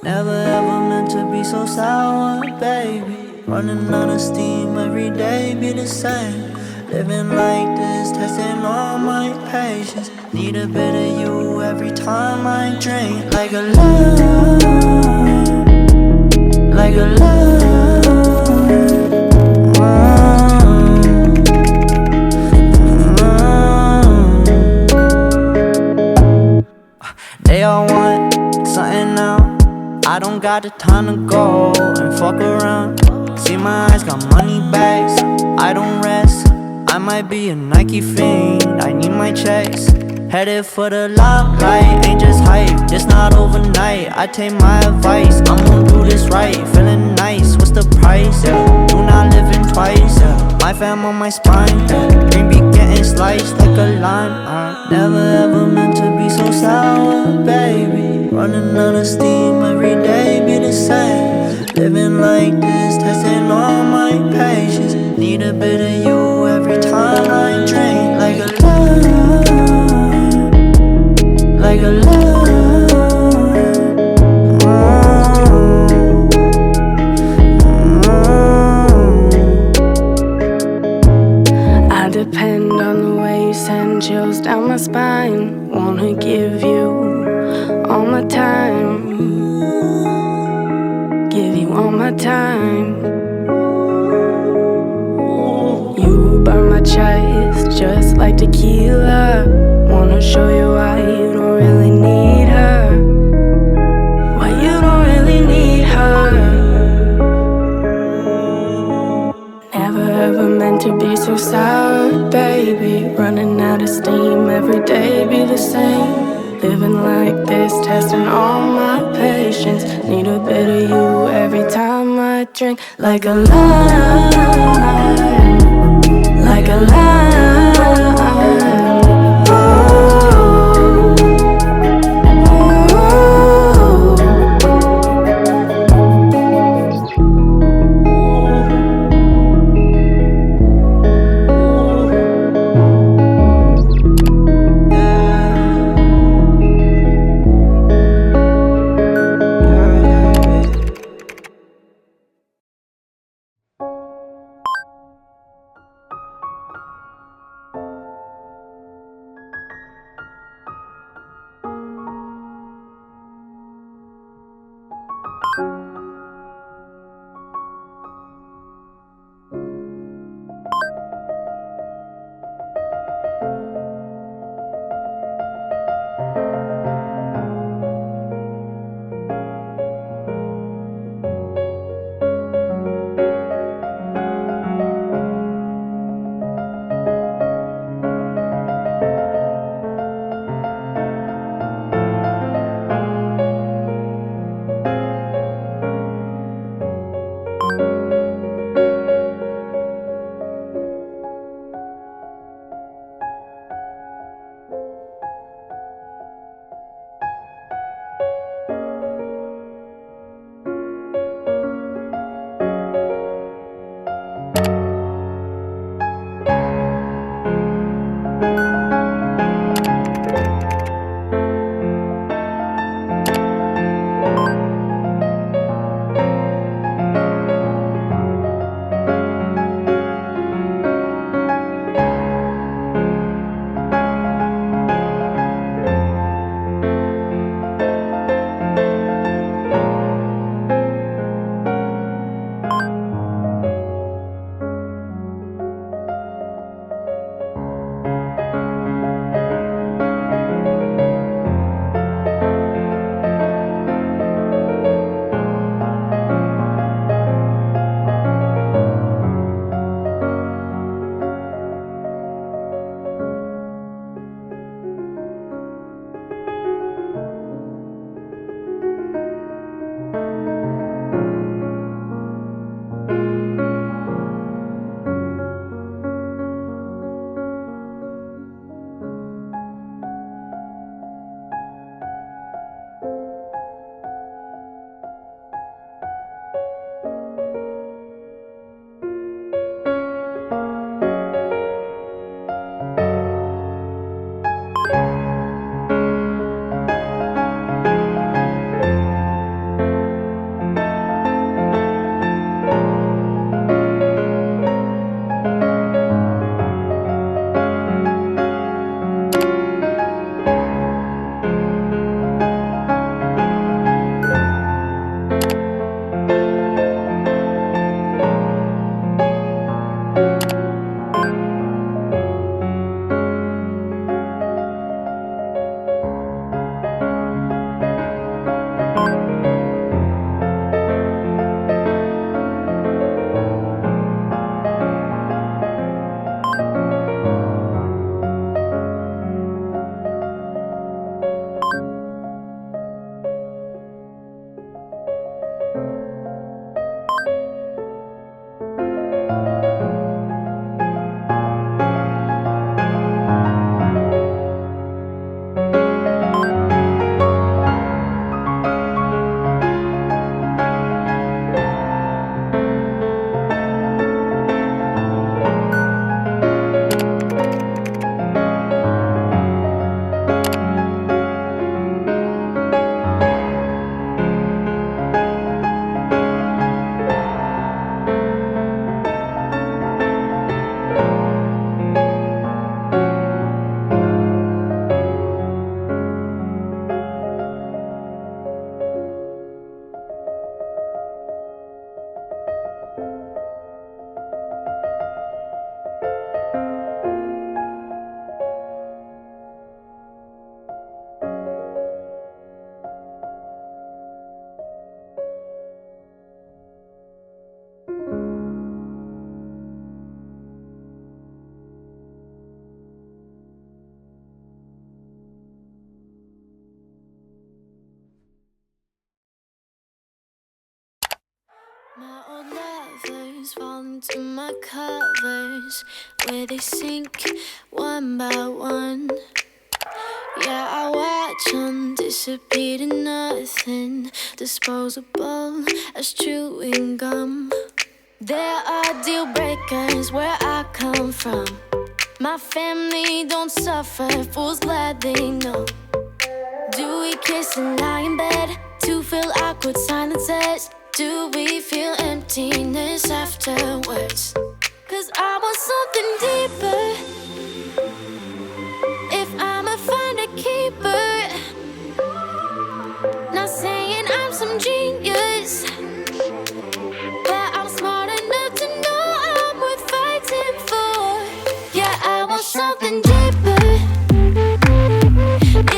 Never ever meant to be so sour, baby. Running out of steam every day, be the same. Living like this, testing all my patience. Need a bit of you every time I drink. Like a love, like a love. They all want something now. I don't got the time to go and fuck around. See my eyes got money bags, I don't rest. I might be a Nike fiend, I need my checks. Headed for the limelight, ain't just hype, this not overnight. I take my advice, I'm gonna do this right. Feeling nice, what's the price? Yeah, do not living twice. Yeah, my fam on my spine. Yeah, dream be getting sliced like a lime. Never ever meant to be so sour, baby. Running out of steam every day, be the same. Living like this, testing all my patience. Need a bit of you every time I drink. Like a love, like a love. I depend on the way you send chills down my spine. Wanna give you all my time, give you all my time. You burn my chest just like tequila. Wanna show you why you don't really need her, why you don't really need her. Never ever meant to be so sour, baby. Running out of steam every day, be the same. Living like this, testing all my patience. Need a bit of you every time I drink. Like a lime, like a lime. My old lovers fall into my covers, where they sink one by one. Yeah, I watch them disappear to nothing, disposable as chewing gum. There are deal breakers where I come from. My family don't suffer, fools glad they know. Do we kiss and lie in bed to fill awkward silences? Do we feel emptiness afterwards? 'Cause I want something deeper. If I'ma find a keeper, not saying I'm some genius, but I'm smart enough to know I'm worth fighting for. Yeah, I want something deeper.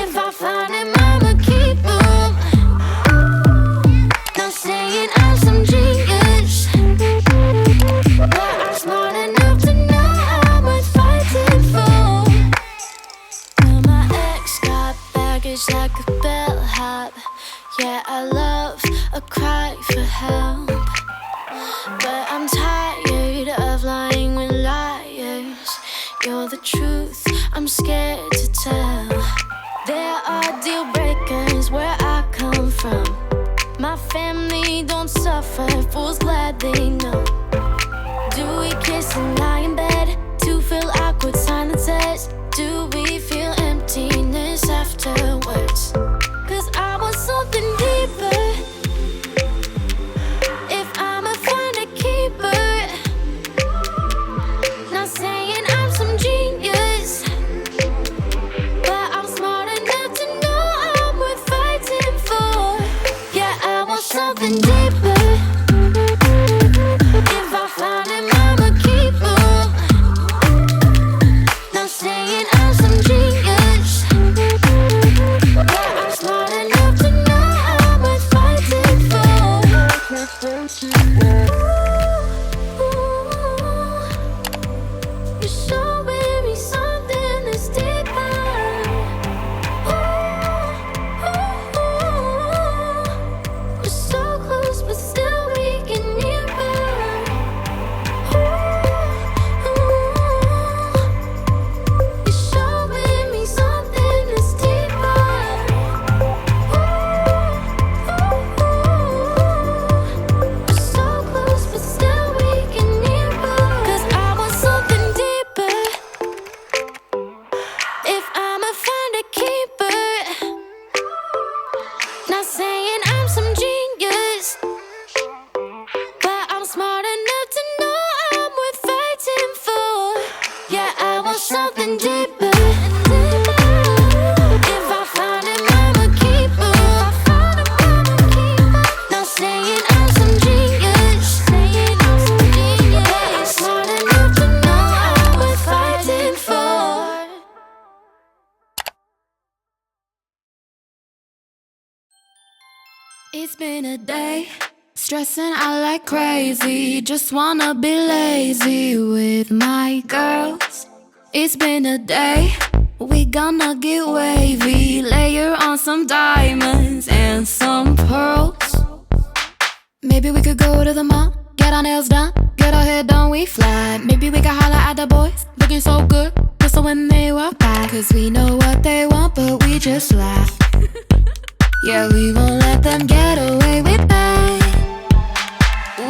If I find him, I'ma keep him. Not saying I'm some genius, but I'm smart enough to know I'm worth fighting for. Well, my ex got baggage like a bellhop. Yeah, I love a cry for help, but I'm tired of lying with liars. You're the truth, I'm scared to tell. There are deal breakers where I come from. My family don't suffer, fools glad they know. Do we kiss and lie in bed to fill awkward silences? Do we feel emptiness afterwards? 'Cause I want something deeper. If I'ma find a keeper, not saying I'm some genius, but I'm smart enough to know I'm worth fighting for. Yeah, I want something deeper. If I find him, I'ma keep him. Not saying I'm some genius, but I'm smart enough to know I'm worth fighting for. You're showing me something that's deeper. We're so close, but still we can nearer. You're showing me something that's deeper. We're so close, but still we can nearer. 'Cause I want something deeper. If I'ma find a keeper, not saying I'm some genius, but I'm smart enough to know I'm worth fighting for. Yeah, I want something deeper. If I find him, I'ma keep him. Not saying I'm some genius, but smart enough to know I'm worth fighting for. It's been a day, stressing out like crazy. Just wanna be lazy with my girls. It's been a day, we gonna get wavy. Layer on some diamonds and some pearls. Maybe we could go to the mall, get our nails done, get our hair done, we fly. Maybe we could holler at the boys, looking so good, whistle when they walk by. 'Cause we know what they want, but we just laugh. Yeah, we won't let them get away with that.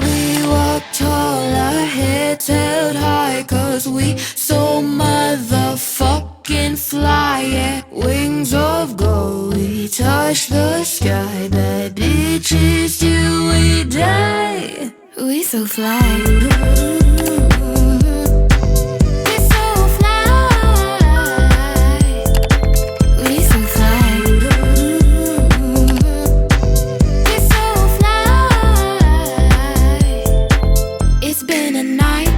We walk tall, our heads held high, 'cause we so motherfucking fly. Yeah, wings of gold, we touch the sky. Bad bitches till we die. We so fly. We so fly. We so fly. We so fly. It's been a night,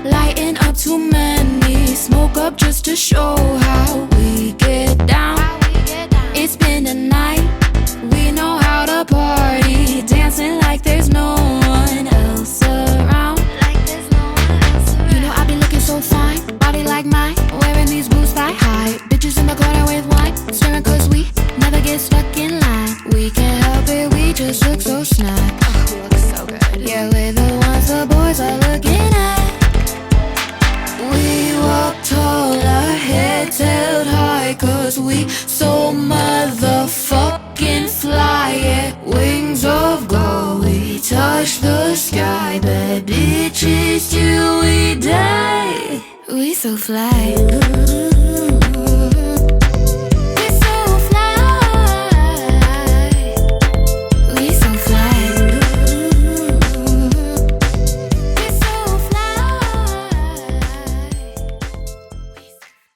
lighting up too many. Smoke up just to show how we get down. It's been a night, we know how to party. Dancing like there's no one else around. Like there's 'cause we so motherfucking fly, yeah. Wings of gold, we touch the sky. Bad bitches till we die. We so fly.